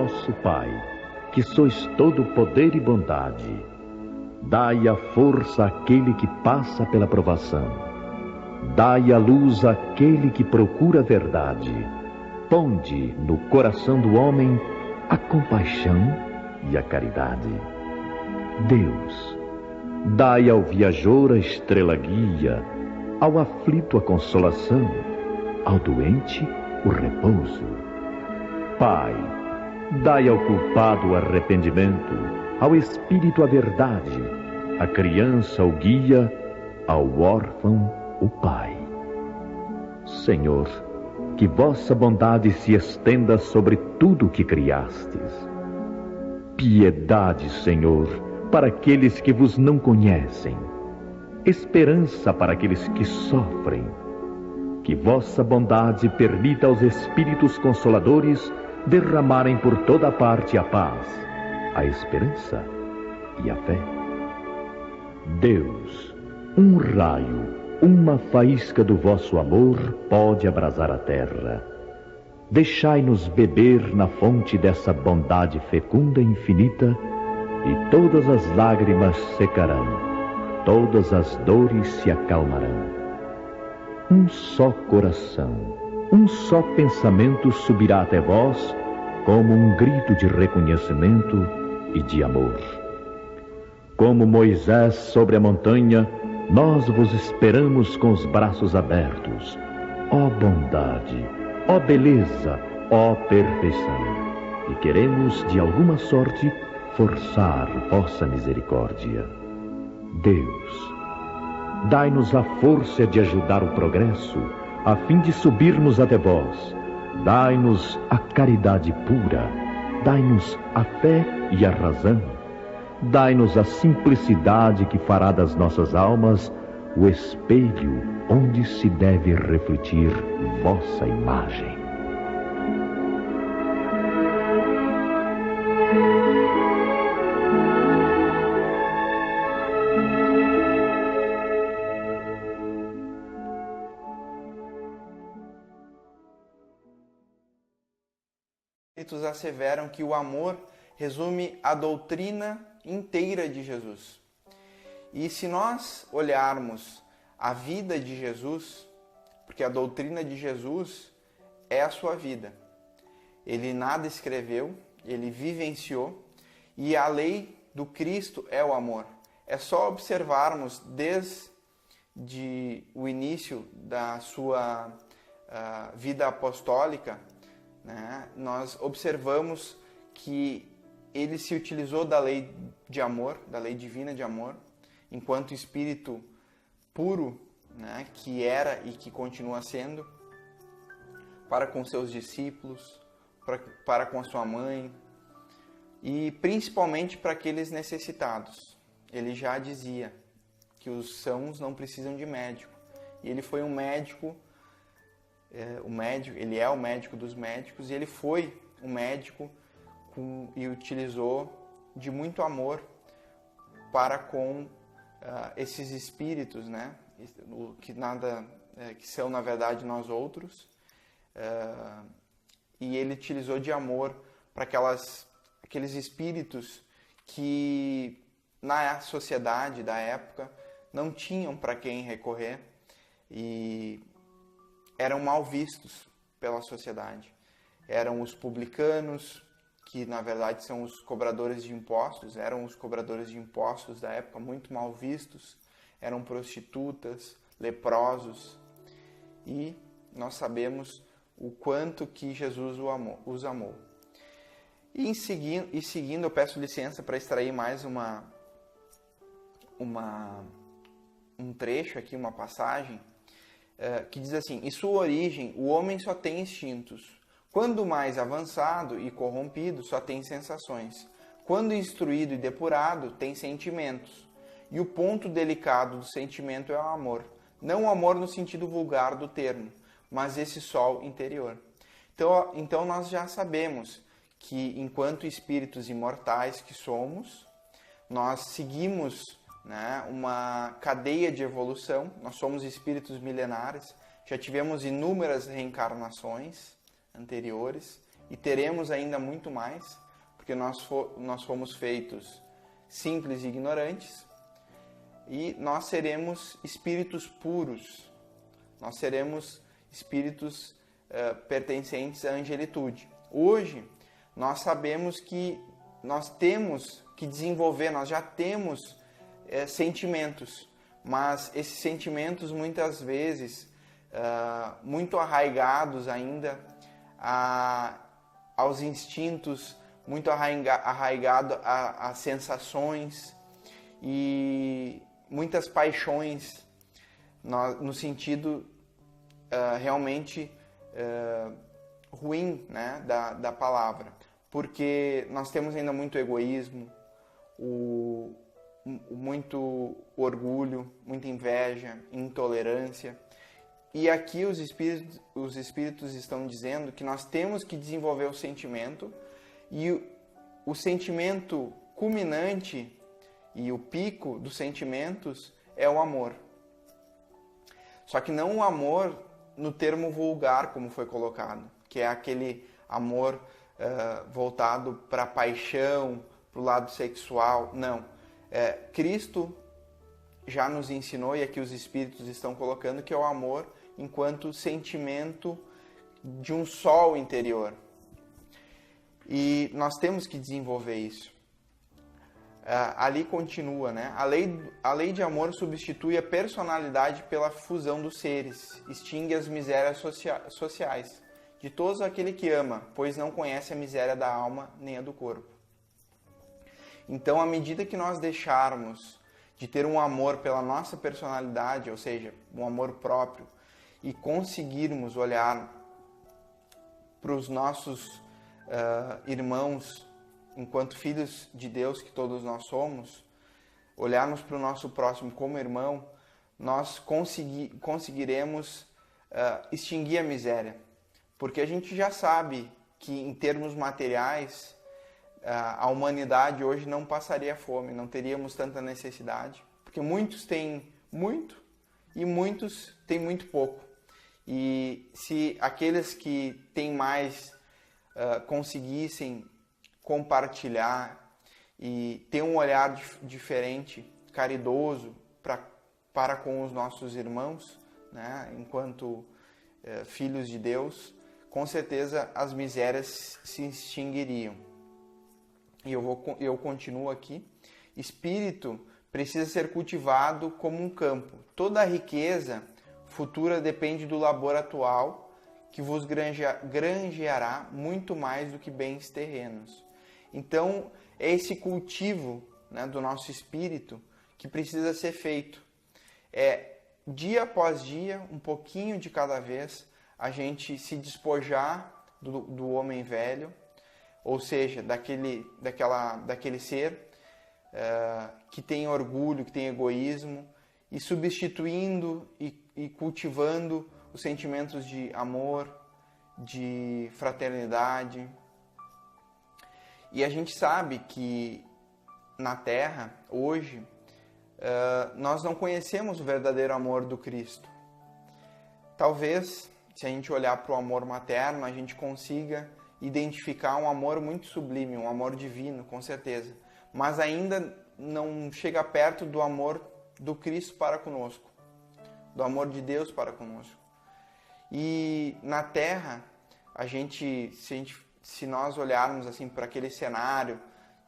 vosso Pai, que sois todo poder e bondade, dai a força àquele que passa pela provação, dai a luz àquele que procura a verdade, ponde no coração do homem a compaixão e a caridade. Deus, dai ao viajor a estrela guia, ao aflito a consolação, ao doente o repouso. Pai, dai ao culpado o arrependimento, ao espírito a verdade, à criança o guia, ao órfão o pai. Senhor, que vossa bondade se estenda sobre tudo o que criastes. Piedade, Senhor, para aqueles que vos não conhecem. Esperança para aqueles que sofrem. Que vossa bondade permita aos Espíritos Consoladores derramarem por toda parte a paz, a esperança e a fé. Deus, um raio, uma faísca do vosso amor pode abrasar a terra. Deixai-nos beber na fonte dessa bondade fecunda e infinita, e todas as lágrimas secarão, todas as dores se acalmarão. Um só coração, um só pensamento subirá até vós, como um grito de reconhecimento e de amor. Como Moisés sobre a montanha, nós vos esperamos com os braços abertos. Ó bondade, ó beleza, ó perfeição. E queremos, de alguma sorte, forçar vossa misericórdia. Deus, dai-nos a força de ajudar o progresso, a fim de subirmos até vós. Dai-nos a caridade pura, dai-nos a fé e a razão. Dai-nos a simplicidade que fará das nossas almas o espelho onde se deve refletir vossa imagem. Espíritos asseveram que o amor resume a doutrina inteira de Jesus. E se nós olharmos a vida de Jesus, porque a doutrina de Jesus é a sua vida. Ele nada escreveu, ele vivenciou, e a lei do Cristo é o amor. É só observarmos desde o início da sua vida apostólica, né? Nós observamos que ele se utilizou da lei de amor, da lei divina de amor, enquanto espírito puro, né, que era e que continua sendo, para com seus discípulos, para com a sua mãe, e principalmente para aqueles necessitados. Ele já dizia que os sãos não precisam de médico, e ele foi um médico, ele é o médico dos médicos, e ele foi um médico e utilizou de muito amor para com esses espíritos, né? Que são na verdade nós outros, e ele utilizou de amor para aqueles espíritos que na sociedade da época não tinham para quem recorrer e eram mal vistos pela sociedade. Eram os publicanos, que na verdade são os cobradores de impostos, eram os cobradores de impostos da época, muito mal vistos, eram prostitutas, leprosos, e nós sabemos o quanto que Jesus os amou. E seguindo, eu peço licença para extrair mais um trecho aqui, uma passagem, que diz assim: em sua origem, o homem só tem instintos. Quando mais avançado e corrompido, só tem sensações. Quando instruído e depurado, tem sentimentos. E o ponto delicado do sentimento é o amor. Não o amor no sentido vulgar do termo, mas esse sol interior. Então nós já sabemos que, enquanto espíritos imortais que somos, nós seguimos, né, uma cadeia de evolução. Nós somos espíritos milenares, já tivemos inúmeras reencarnações anteriores, e teremos ainda muito mais, porque nós fomos feitos simples e ignorantes, e nós seremos espíritos puros, nós seremos espíritos pertencentes à angelitude. Hoje, nós sabemos que nós temos que desenvolver, nós já temos sentimentos, mas esses sentimentos muitas vezes muito arraigados ainda aos instintos, muito arraigado a sensações e muitas paixões no sentido realmente ruim, né, da palavra, porque nós temos ainda muito egoísmo, muito orgulho, muita inveja, intolerância. E aqui os espíritos estão dizendo que nós temos que desenvolver o sentimento, e o sentimento culminante e o pico dos sentimentos é o amor. Só que não o amor no termo vulgar, como foi colocado, que é aquele amor voltado para a paixão, para o lado sexual. Não. Cristo já nos ensinou, e aqui os espíritos estão colocando, que é o amor enquanto sentimento de um sol interior. E nós temos que desenvolver isso. Ali continua, né? A lei de amor substitui a personalidade pela fusão dos seres, extingue as misérias sociais de todos aquele que ama, pois não conhece a miséria da alma nem a do corpo. Então, à medida que nós deixarmos de ter um amor pela nossa personalidade, ou seja, um amor próprio, e conseguirmos olhar para os nossos irmãos enquanto filhos de Deus que todos nós somos, olharmos para o nosso próximo como irmão, nós conseguiremos extinguir a miséria. Porque a gente já sabe que, em termos materiais, a humanidade hoje não passaria fome, não teríamos tanta necessidade, porque muitos têm muito e muitos têm muito pouco. E se aqueles que têm mais conseguissem compartilhar e ter um olhar diferente, caridoso para com os nossos irmãos, né, enquanto filhos de Deus, com certeza as misérias se extinguiriam. E eu continuo aqui. Espírito precisa ser cultivado como um campo. Toda a riqueza futura depende do labor atual, que vos granjeará muito mais do que bens terrenos. Então, é esse cultivo, né, do nosso espírito que precisa ser feito. Dia após dia, um pouquinho de cada vez, a gente se despojar do homem velho, ou seja, daquele ser que tem orgulho, que tem egoísmo, e substituindo e cultivando os sentimentos de amor, de fraternidade. E a gente sabe que na Terra, hoje, nós não conhecemos o verdadeiro amor do Cristo. Talvez, se a gente olhar para o amor materno, a gente consiga identificar um amor muito sublime, um amor divino, com certeza. Mas ainda não chega perto do amor do Cristo para conosco, do amor de Deus para conosco. E na Terra, se nós olharmos assim para aquele cenário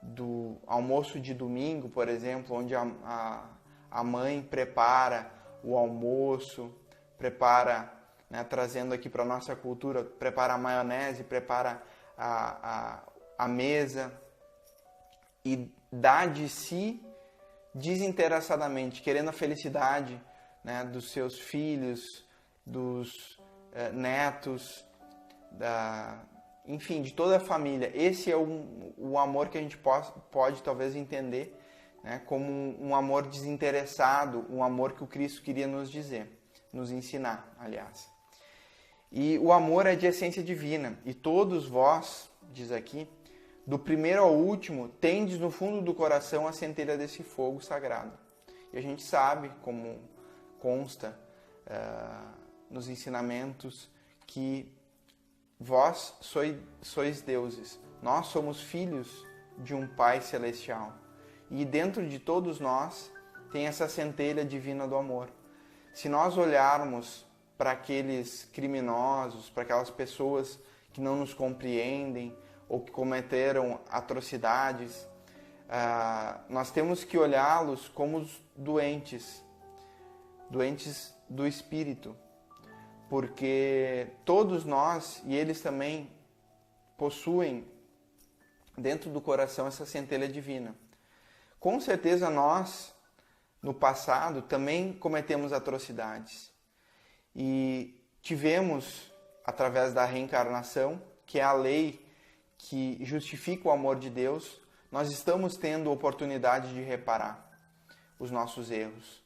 do almoço de domingo, por exemplo, onde a mãe prepara o almoço, prepara, né, trazendo aqui para a nossa cultura, prepara a maionese, prepara a mesa e dá de si desinteressadamente, querendo a felicidade, né, dos seus filhos, dos netos, enfim, de toda a família. Esse é o amor que a gente pode talvez entender, né, como um amor desinteressado, um amor que o Cristo queria nos dizer, nos ensinar, aliás. E o amor é de essência divina, e todos vós, diz aqui, do primeiro ao último, tendes no fundo do coração a centelha desse fogo sagrado. E a gente sabe, como consta nos ensinamentos, que vós sois deuses, nós somos filhos de um Pai Celestial. E dentro de todos nós tem essa centelha divina do amor. Se nós olharmos para aqueles criminosos, para aquelas pessoas que não nos compreendem ou que cometeram atrocidades, nós temos que olhá-los como os doentes do espírito, porque todos nós e eles também possuem dentro do coração essa centelha divina. Com certeza nós, no passado, também cometemos atrocidades e tivemos, através da reencarnação, que é a lei que justifica o amor de Deus, nós estamos tendo oportunidade de reparar os nossos erros.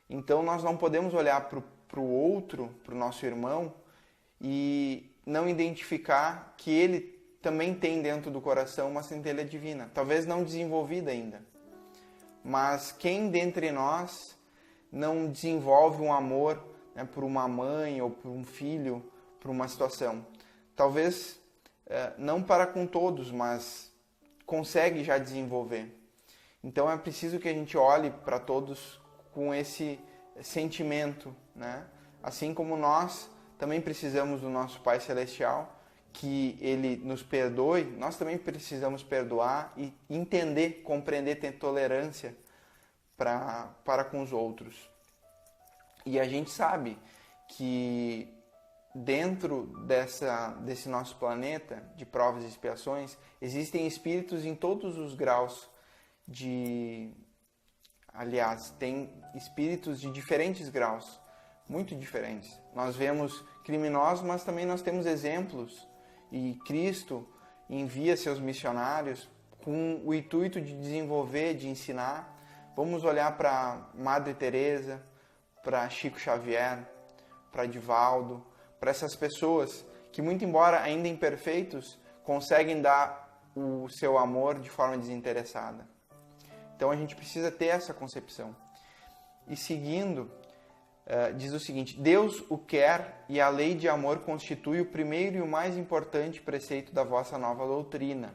Então nós não podemos olhar para o outro, para o nosso irmão, e não identificar que ele também tem dentro do coração uma centelha divina, talvez não desenvolvida ainda. Mas quem dentre nós não desenvolve um amor, né, por uma mãe ou por um filho, por uma situação? Talvez não para com todos, mas consegue já desenvolver. Então é preciso que a gente olhe para todos com esse sentimento, né? Assim como nós também precisamos do nosso Pai Celestial, que Ele nos perdoe, nós também precisamos perdoar e entender, compreender, ter tolerância para com os outros. E a gente sabe que dentro desse nosso planeta de provas e expiações, existem espíritos em todos os graus Aliás, tem espíritos de diferentes graus, muito diferentes. Nós vemos criminosos, mas também nós temos exemplos. E Cristo envia seus missionários com o intuito de desenvolver, de ensinar. Vamos olhar para Madre Teresa, para Chico Xavier, para Divaldo, para essas pessoas que, muito embora ainda imperfeitos, conseguem dar o seu amor de forma desinteressada. Então a gente precisa ter essa concepção. E seguindo, diz o seguinte: Deus o quer e a lei de amor constitui o primeiro e o mais importante preceito da vossa nova doutrina,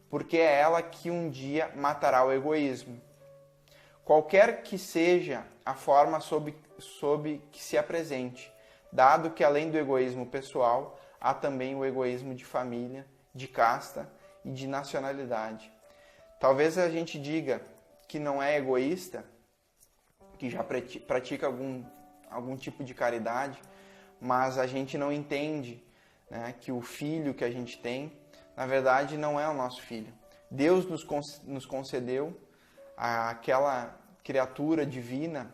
porque é ela que um dia matará o egoísmo. Qualquer que seja a forma sob que se apresente, dado que além do egoísmo pessoal, há também o egoísmo de família, de casta e de nacionalidade. Talvez a gente diga que não é egoísta, que já pratica algum tipo de caridade, mas a gente não entende, né, que o filho que a gente tem, na verdade, não é o nosso filho. Deus nos concedeu aquela criatura divina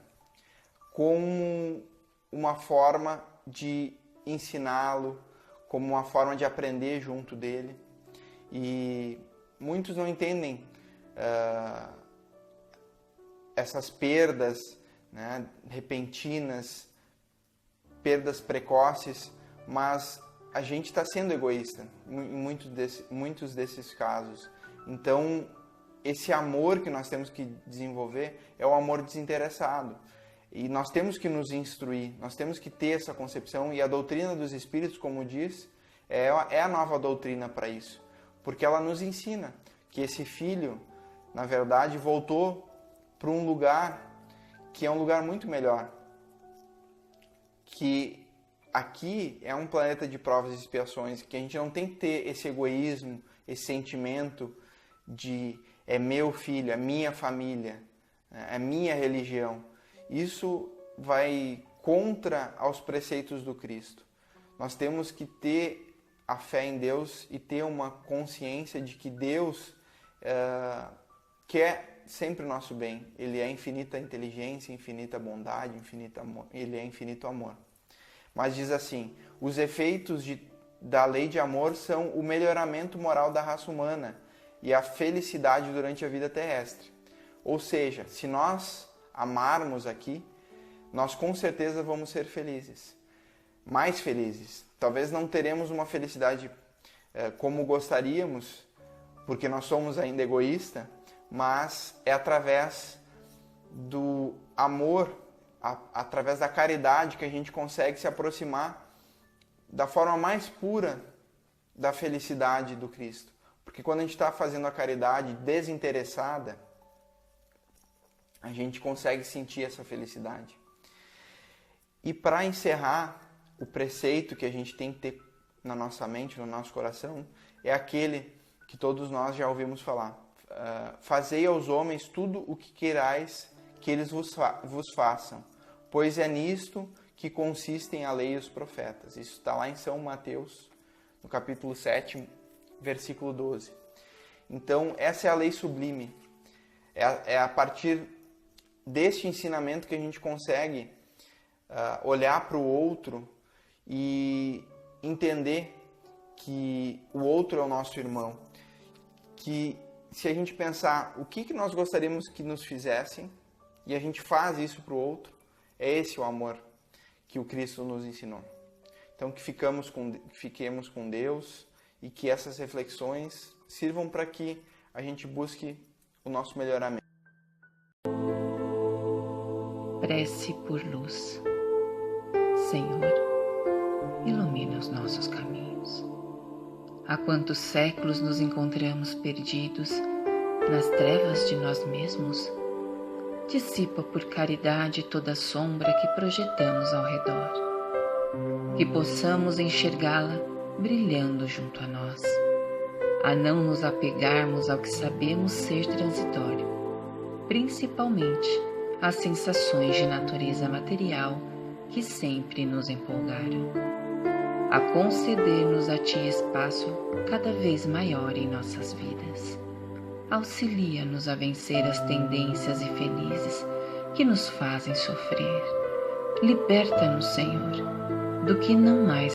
como uma forma de ensiná-lo, como uma forma de aprender junto dele. E muitos não entendem essas perdas, né, repentinas, perdas precoces, mas a gente está sendo egoísta em muitos desses casos. Então, esse amor que nós temos que desenvolver é o amor desinteressado. E nós temos que nos instruir, nós temos que ter essa concepção, e a doutrina dos Espíritos, como diz, é a nova doutrina para isso. Porque ela nos ensina que esse filho, na verdade, voltou para um lugar que é um lugar muito melhor. Que aqui é um planeta de provas e expiações, que a gente não tem que ter esse egoísmo, esse sentimento de é meu filho, é minha família, é minha religião. Isso vai contra aos preceitos do Cristo. Nós temos que ter a fé em Deus e ter uma consciência de que Deus quer sempre o nosso bem. Ele é infinita inteligência, infinita bondade, infinito amor. Ele é infinito amor. Mas diz assim: os efeitos da lei de amor são o melhoramento moral da raça humana e a felicidade durante a vida terrestre. Ou seja, se nós amarmos aqui, nós com certeza vamos ser felizes. Mais felizes. Talvez não teremos uma felicidade como gostaríamos, porque nós somos ainda egoístas, mas é através do amor, através da caridade, que a gente consegue se aproximar da forma mais pura da felicidade do Cristo. Porque quando a gente está fazendo a caridade desinteressada, a gente consegue sentir essa felicidade. E para encerrar, o preceito que a gente tem que ter na nossa mente, no nosso coração, é aquele que todos nós já ouvimos falar. Fazei aos homens tudo o que querais que eles vos façam, pois é nisto que consistem a lei e os profetas. Isso está lá em São Mateus, no capítulo 7, versículo 12. Então, essa é a lei sublime. É a partir deste ensinamento que a gente consegue olhar para o outro e entender que o outro é o nosso irmão. Que se a gente pensar o que nós gostaríamos que nos fizessem e a gente faz isso para o outro, é esse o amor que o Cristo nos ensinou. Então que fiquemos com Deus e que essas reflexões sirvam para que a gente busque o nosso melhoramento. Prece por luz. Senhor, ilumina os nossos caminhos. Há quantos séculos nos encontramos perdidos nas trevas de nós mesmos? Dissipa por caridade toda a sombra que projetamos ao redor, que possamos enxergá-la brilhando junto a nós, a não nos apegarmos ao que sabemos ser transitório, principalmente às sensações de natureza material que sempre nos empolgaram, a conceder-nos a Ti espaço cada vez maior em nossas vidas. Auxilia-nos a vencer as tendências infelizes que nos fazem sofrer. Liberta-nos, Senhor, do que não mais